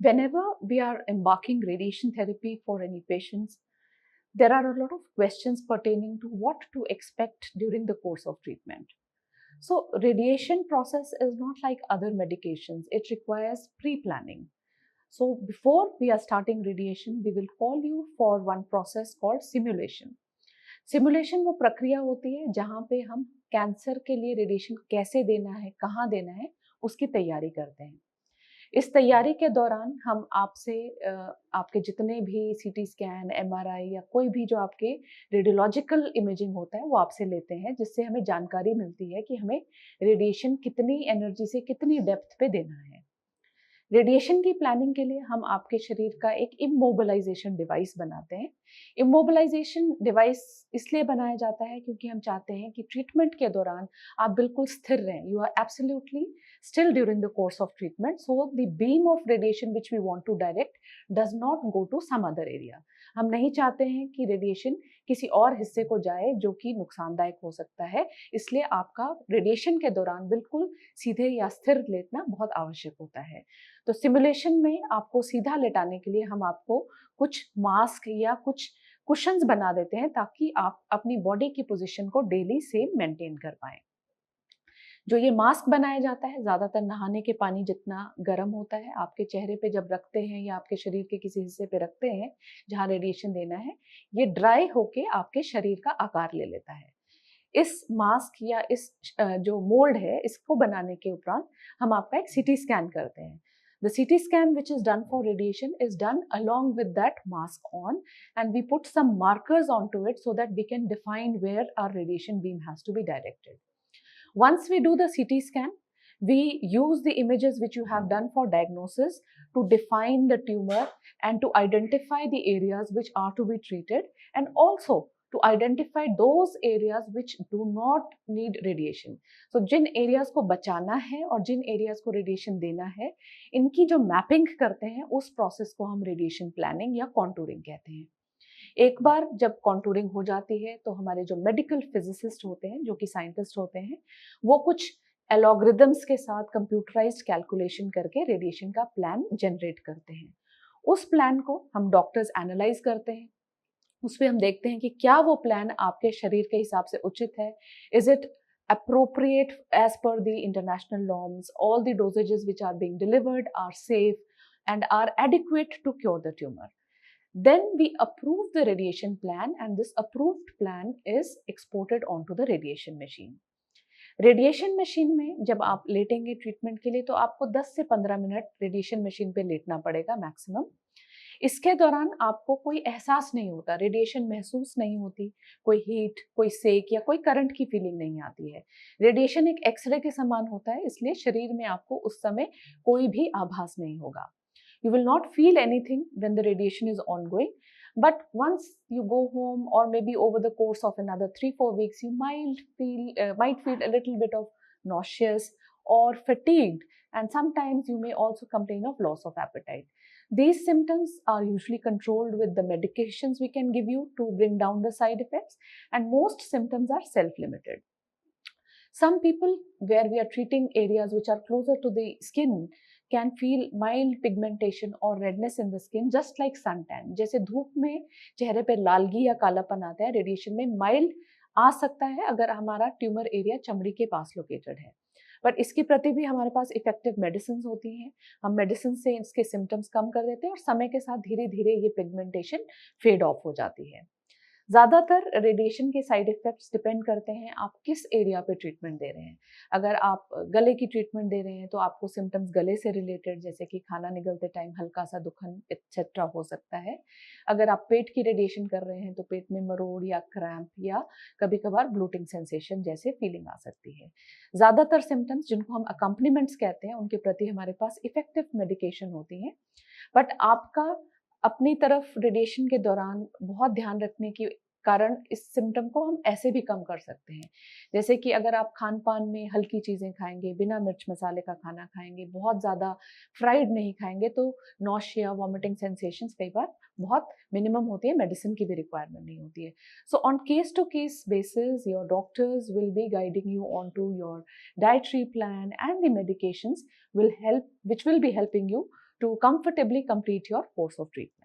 Whenever we are embarking radiation therapy for any patients, there are a lot of questions pertaining to what to expect during the course of treatment. So radiation process is not like other medications. It requires pre-planning. So before we are starting radiation, we will call you for one process called simulation. Simulation वो प्रक्रिया होती है जहाँ पे हम cancer के लिए radiation कैसे देना है, कहाँ देना है, उसकी तैयारी करते हैं। इस तैयारी के दौरान हम आपसे आपके जितने भी सीटी स्कैन, एमआरआई या कोई भी जो आपके रेडियोलॉजिकल इमेजिंग होता है वो आपसे लेते हैं, जिससे हमें जानकारी मिलती है कि हमें रेडिएशन कितनी एनर्जी से कितनी डेप्थ पे देना है। रेडिएशन की प्लानिंग के लिए हम आपके शरीर का एक इमोबिलाइजेशन डिवाइस बनाते हैं। इमोबिलाइजेशन डिवाइस इसलिए बनाया जाता है क्योंकि हम चाहते हैं कि ट्रीटमेंट के दौरान आप बिल्कुल स्थिर रहें। You are absolutely still during the course of treatment, so the beam of radiation which we want to direct does not go to some other area. हम नहीं चाहते हैं कि रेडिएशन किसी और हिस्से को जाए जो कि नुकसानदायक हो सकता है, इसलिए आपका रेडिएशन के दौरान बिल्कुल सीधे या स्थिर लेटना बहुत आवश्यक होता है। तो सिमुलेशन में आपको सीधा लेटाने के लिए हम आपको कुछ मास्क या कुछ कुशन्स बना देते हैं ताकि आप अपनी बॉडी की पोजीशन को डेली सेम मेंटेन कर पाएं। जो ये मास्क बनाया जाता है, ज़्यादातर नहाने के पानी जितना गर्म होता है, आपके चेहरे पे जब रखते हैं या आपके शरीर के किसी हिस्से पे रखते हैं जहाँ रेडिएशन देना है, ये ड्राई होके आपके शरीर का आकार ले लेता है। इस मास्क या इस जो मोल्ड है, इसको बनाने के उपरांत हम आपका एक सीटी स्कैन करते हैं। The CT scan which is done for radiation is done along with that mask on, and we put some markers onto it so that we can define where our radiation beam has to be directed. Once we do the CT scan, we use the images which you have done for diagnosis to define the tumor and to identify the areas which are to be treated, and also to identify those areas which do not need radiation. So Jin areas को बचाना है और जिन areas को radiation देना है, इनकी जो mapping करते हैं, उस process को हम radiation planning या contouring कहते हैं। एक बार जब कॉन्टूरिंग हो जाती है तो हमारे जो मेडिकल फिजिसिस्ट होते हैं, जो कि साइंटिस्ट होते हैं, वो कुछ एल्गोरिदम्स के साथ कंप्यूटराइज्ड कैलकुलेशन करके रेडिएशन का प्लान जनरेट करते हैं। उस प्लान को हम डॉक्टर्स एनालाइज करते हैं। उसमें हम देखते हैं कि क्या वो प्लान आपके शरीर के हिसाब से उचित है। Is it appropriate as per the international norms? All the dosages which are being delivered are safe and are adequate to cure the tumor. Then we approve the radiation plan, and this approved plan is exported onto the radiation machine. Radiation machine में जब आप लेटेंगे treatment के लिए तो आपको 10 से 15 minute radiation machine पे लेटना पड़ेगा मैक्सिमम। इसके दौरान आपको कोई एहसास नहीं होता, रेडिएशन महसूस नहीं होती, कोई हीट, कोई सेक या कोई करंट की फीलिंग नहीं आती है। रेडिएशन एक एक्सरे के समान होता है, इसलिए शरीर में आपको उस समय कोई भी आभास नहीं होगा। You will not feel anything when the radiation is ongoing, but once you go home or maybe over the course of another 3-4 weeks, you might feel a little bit of nauseous or fatigued, and sometimes you may also complain of loss of appetite. These symptoms are usually controlled with the medications we can give you to bring down the side effects, and most symptoms are self-limited. Some people, where we are treating areas which are closer to the skin, can feel mild pigmentation or redness in the skin just like suntan. जैसे धूप में चेहरे पे लालगी या कालापन आता है, radiation में माइल्ड आ सकता है अगर हमारा ट्यूमर एरिया चमड़ी के पास लोकेटेड है। बट इसके प्रति भी हमारे पास इफेक्टिव मेडिसिन होती हैं। हम मेडिसिन से इसके सिम्टम्स कम कर देते हैं और समय के साथ धीरे धीरे ये पिगमेंटेशन फेड ऑफ हो जाती है। ज़्यादातर रेडिएशन के साइड इफ़ेक्ट्स डिपेंड करते हैं आप किस एरिया पे ट्रीटमेंट दे रहे हैं। अगर आप गले की ट्रीटमेंट दे रहे हैं तो आपको सिम्टम्स गले से रिलेटेड जैसे कि खाना निगलते टाइम हल्का सा दुखन एक्सेट्रा हो सकता है। अगर आप पेट की रेडिएशन कर रहे हैं तो पेट में मरोड़ या क्रैम्प या कभी कभार ब्लोटिंग सेंसेशन जैसे फीलिंग आ सकती है। ज़्यादातर सिम्टम्स जिनको हम अकम्पनीमेंट्स कहते हैं उनके प्रति हमारे पास इफेक्टिव मेडिकेशन होती हैं, बट आपका अपनी तरफ रेडिएशन के दौरान बहुत ध्यान रखने के कारण इस सिम्टम को हम ऐसे भी कम कर सकते हैं। जैसे कि अगर आप खान पान में हल्की चीज़ें खाएंगे, बिना मिर्च मसाले का खाना खाएंगे, बहुत ज़्यादा फ्राइड नहीं खाएंगे तो नॉशिया, वॉमिटिंग सेंसेशंस कई बार बहुत मिनिमम होती है, मेडिसिन की भी रिक्वायरमेंट नहीं होती है। So on case to case basis your doctors will be guiding you on to your dietary plan and the medications which will be helping you to comfortably complete your course of treatment.